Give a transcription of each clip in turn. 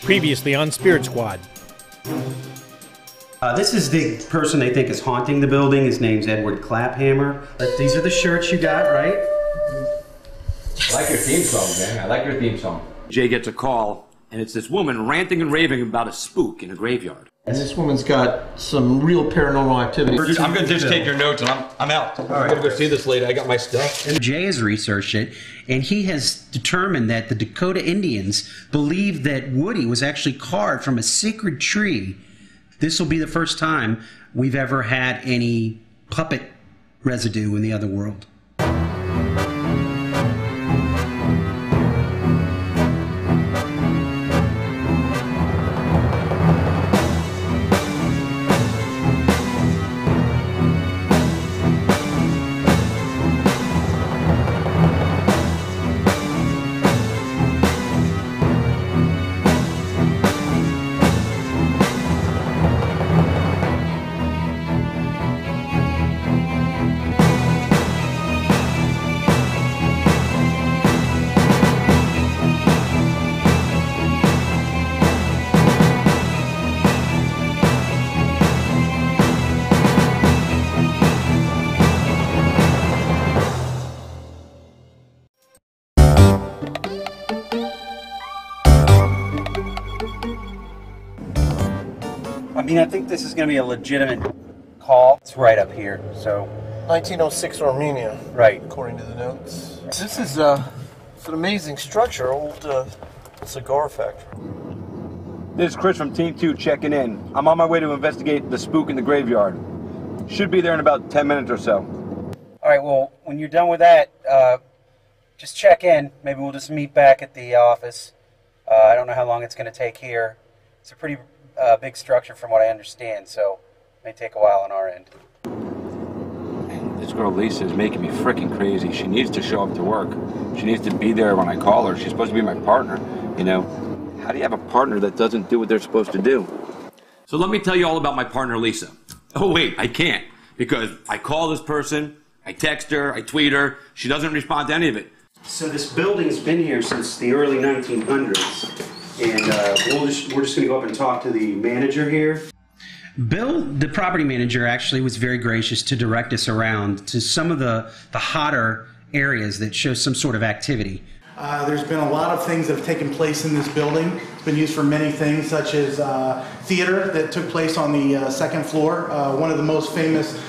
Previously on Spirit Squad. This is the person they think is haunting the building. His name's Edward Claphammer. These are the shirts you got, right? I like your theme song, man. I like your theme song. Jay gets a call, and it's this woman ranting and raving about a spook in a graveyard. And this woman's got some real paranormal activity. Dude, I'm going to just take your notes, and I'm out. All right, I'm going to go see this lady. I got my stuff. And Jay has researched it, and he has determined that the Dakota Indians believed that Woody was actually carved from a sacred tree. This will be the first time we've ever had any puppet residue in the other world. I think this is going to be a legitimate call. It's right up here, so... 1906 Armenia. Right. According to the notes. This is it's an amazing structure, old cigar factory. This is Chris from Team 2 checking in. I'm on my way to investigate the spook in the graveyard. Should be there in about 10 minutes or so. All right, well, when you're done with that, just check in. Maybe we'll just meet back at the office. I don't know how long it's going to take here. It's a pretty big structure from what I understand, so it may take a while on our end. Man, this girl Lisa is making me freaking crazy. She needs to show up to work. She needs to be there when I call her. She's supposed to be my partner, you know? How do you have a partner that doesn't do what they're supposed to do? So let me tell you all about my partner Lisa. Oh wait, I can't, because I call this person, I text her, I tweet her, she doesn't respond to any of it. So this building's been here since the early 1900s. And we're just going to go up and talk to the manager here. Bill, the property manager, actually was very gracious to direct us around to some of the hotter areas that show some sort of activity. There's been a lot of things that have taken place in this building. It's been used for many things, such as theater that took place on the second floor. One of the most famous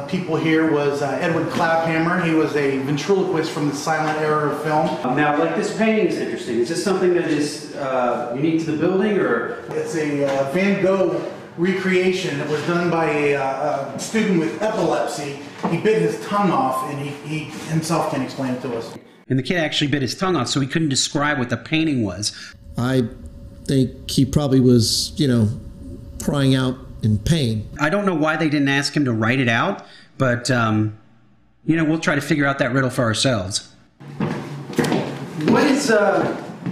people here was Edward Claphammer. He was a ventriloquist from the silent era of film. Now, like, this painting is interesting. Is this something that is unique to the building, or? It's a Van Gogh recreation that was done by a student with epilepsy. He bit his tongue off, and he himself can explain it to us. And the kid actually bit his tongue off, so he couldn't describe what the painting was. I think he probably was, crying out in pain. I don't know why they didn't ask him to write it out, but, we'll try to figure out that riddle for ourselves.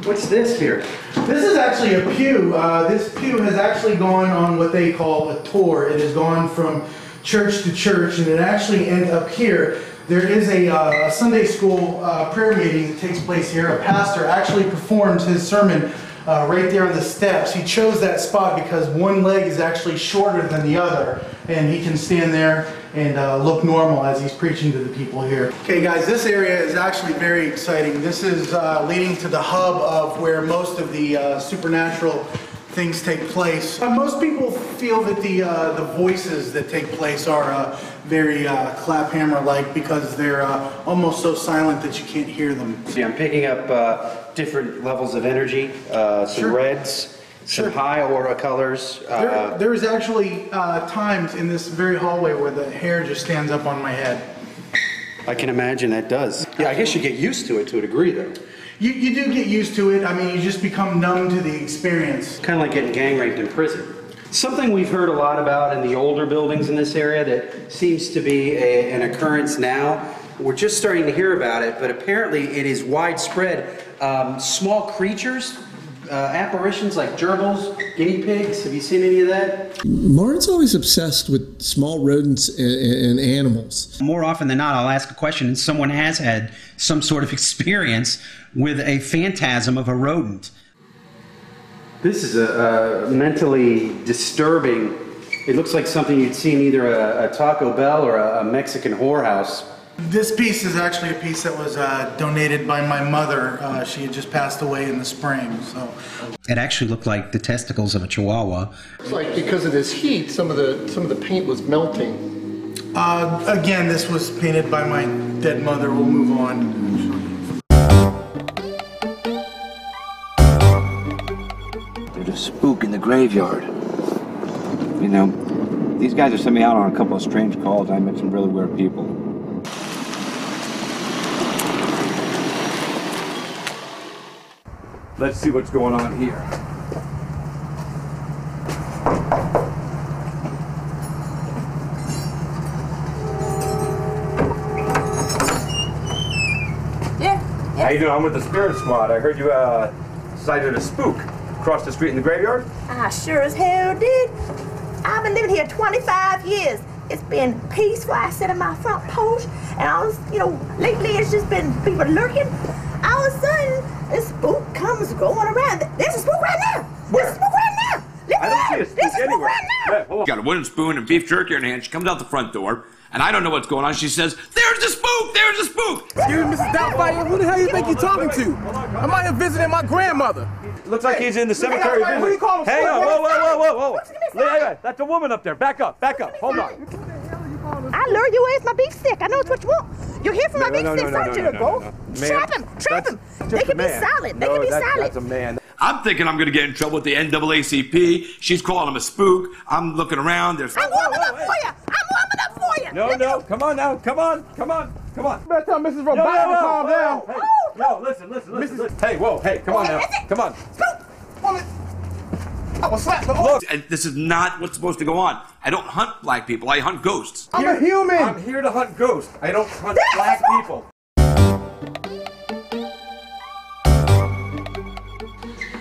What's this here? This is actually a pew. This pew has actually gone on what they call a tour. It has gone from church to church, and it actually ends up here. There is a Sunday school prayer meeting that takes place here. A pastor actually performs his sermon right there on the steps. He chose that spot because one leg is actually shorter than the other, and he can stand there and look normal as he's preaching to the people here. Okay guys, this area is actually very exciting. This is leading to the hub of where most of the supernatural things take place. Most people feel that the voices that take place are very Claphammer-like because they're almost so silent that you can't hear them. See, I'm picking up different levels of energy, some reds, some high aura colors. There is actually times in this very hallway where the hair just stands up on my head. I can imagine that does. Yeah, I guess you get used to it to a degree, though. You do get used to it. I mean, you just become numb to the experience. Kind of like getting gang raped in prison. Something we've heard a lot about in the older buildings in this area that seems to be an occurrence now. We're just starting to hear about it, but apparently it is widespread. Small creatures, apparitions like gerbils, guinea pigs. Have you seen any of that? Martin's always obsessed with small rodents and animals. More often than not, I'll ask a question and someone has had some sort of experience with a phantasm of a rodent. This is a mentally disturbing. It looks like something you'd see in either a Taco Bell or a Mexican whorehouse. This piece is actually a piece that was donated by my mother. She had just passed away in the spring, so. It actually looked like the testicles of a chihuahua. It's like because of this heat, some of the paint was melting. Again, this was painted by my dead mother. We'll move on. There's a spook in the graveyard. You know, these guys are sending me out on a couple of strange calls. I met some really weird people. Let's see what's going on here. Yeah. How you doing? I'm with the Spirit Squad. I heard you sighted a spook across the street in the graveyard. I sure as hell did. I've been living here 25 years. It's been peaceful. I sit on my front porch, and all this, lately it's just been people lurking. All of a sudden, this spook comes going around. There's a spook right now. There's a spook right now. I don't see a spook There's a spook anywhere. right now. Yeah, hold on. Got a wooden spoon and beef jerky in her hand. She comes out the front door, and I don't know what's going on. She says, "There's a spook! There's a spook!" Excuse me, Mrs. Doubtfire, who the hell you think you're talking to? I'm out here visiting my grandmother. Looks like he's in the cemetery. Who you call him? Hang on, whoa. Hey, that's a woman up there. Back up. Hold on. I lure you as my beef stick. I know it's what you want. You're here for my beef stick, aren't you, go? Trap him. They can be silent. That's a man. I'm thinking I'm going to get in trouble with the NAACP. She's calling him a spook. I'm looking around. There's. I'm warming up for you. No. Come on now. Come on. You better tell Mrs. Roboto to calm down. Hey, yo, listen. Hey, whoa. Hey, come on now. Come on. I will slap the Look, and this is not what's supposed to go on. I don't hunt black people. I hunt ghosts. I'm a human. I'm here to hunt ghosts. I don't hunt black people.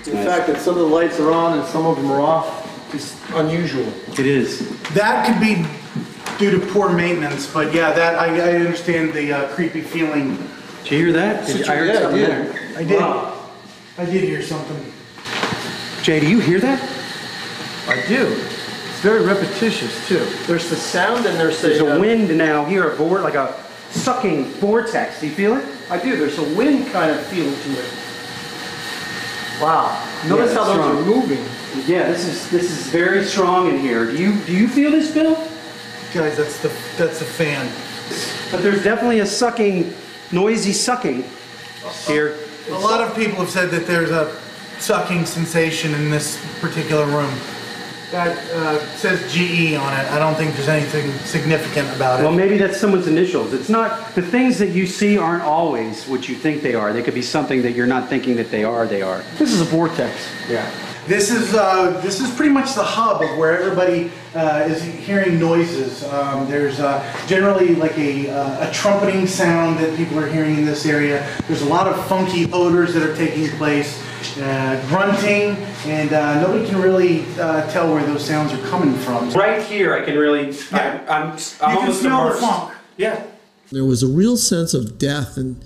The fact that some of the lights are on and some of them are off is unusual. It is. That could be due to poor maintenance, but yeah, that I understand the creepy feeling. Did you hear that? I heard something there. I did. Wow. I did hear something. Jay, do you hear that? I do. It's very repetitious too. There's the sound and there's a wind now here, like a sucking vortex. Do you feel it? I do. There's a wind kind of feel to it. Wow. Notice how those are moving. Yeah, this is very strong in here. Do you feel this, Bill? Guys, that's the fan. But there's definitely a sucking, noisy sucking here. A lot of people have said that there's a sucking sensation in this particular room. That says GE on it. I don't think there's anything significant about it. Well, maybe that's someone's initials. It's not, the things that you see aren't always what you think they are. They could be something that you're not thinking that they are. This is a vortex. Yeah. This is pretty much the hub of where everybody is hearing noises. There's generally like a trumpeting sound that people are hearing in this area. There's a lot of funky odors that are taking place, grunting, and nobody can really tell where those sounds are coming from. Right here, I can really. Yeah. I'm you can almost smell immersed. the funk. Yeah. There was a real sense of death and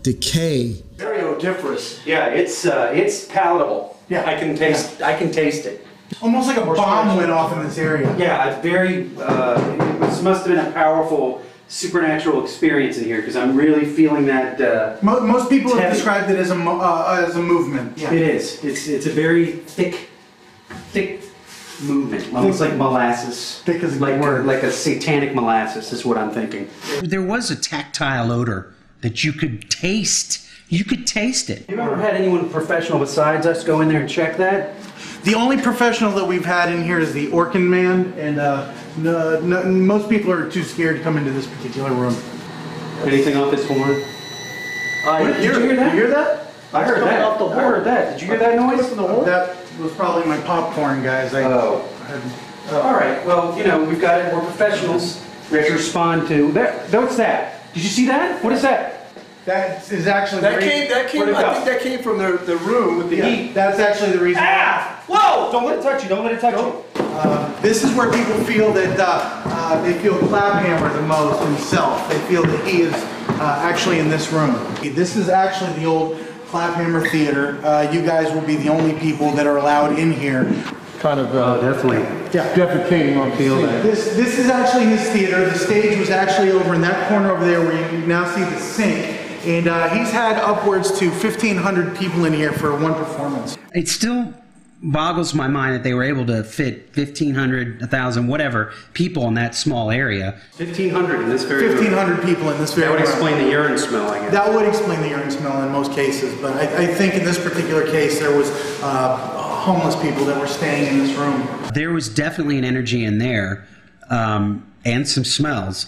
decay. Very odoriferous. Yeah, it's palatable. Yeah. I can taste it. Almost like a bomb went off in this area. Yeah, it's very. This must have been a powerful supernatural experience in here because I'm really feeling that. Most people have heavy. described it as a movement. Yeah. It is. It's a very thick movement, almost like molasses. Thick is a good word. Like a satanic molasses is what I'm thinking. There was a tactile odor that you could taste. You could taste it. You ever had anyone professional besides us go in there and check that? The only professional that we've had in here is the Orkin man, and most people are too scared to come into this particular room. Anything off this horn? Did you hear that? You hear that? I heard that. Off the I heard that. Did you hear that noise? From the horn? That was probably my popcorn, guys. All right. Well, we've got it. We're professionals. We have to respond to that. What's that? Did you see that? What is that? That is actually That came. I think that came from the room with the heat. That's actually the reason. Whoa! Don't let it touch you. Don't let it touch you. This is where people feel that they feel Claphammer the most himself. They feel that he is actually in this room. This is actually the old Claphammer Theater. You guys will be the only people that are allowed in here. Kind of Definitely. Yeah. defecating on Feel that. This is actually his theater. The stage was actually over in that corner over there where you now see the sink. And he's had upwards to 1,500 people in here for one performance. It still boggles my mind that they were able to fit 1,500, 1,000, whatever people in that small area. 1,500 in this very room. 1,500 people in this very That would room. explain the urine smell, I guess. That would explain the urine smell in most cases, but I think in this particular case there was homeless people that were staying in this room. There was definitely an energy in there and some smells.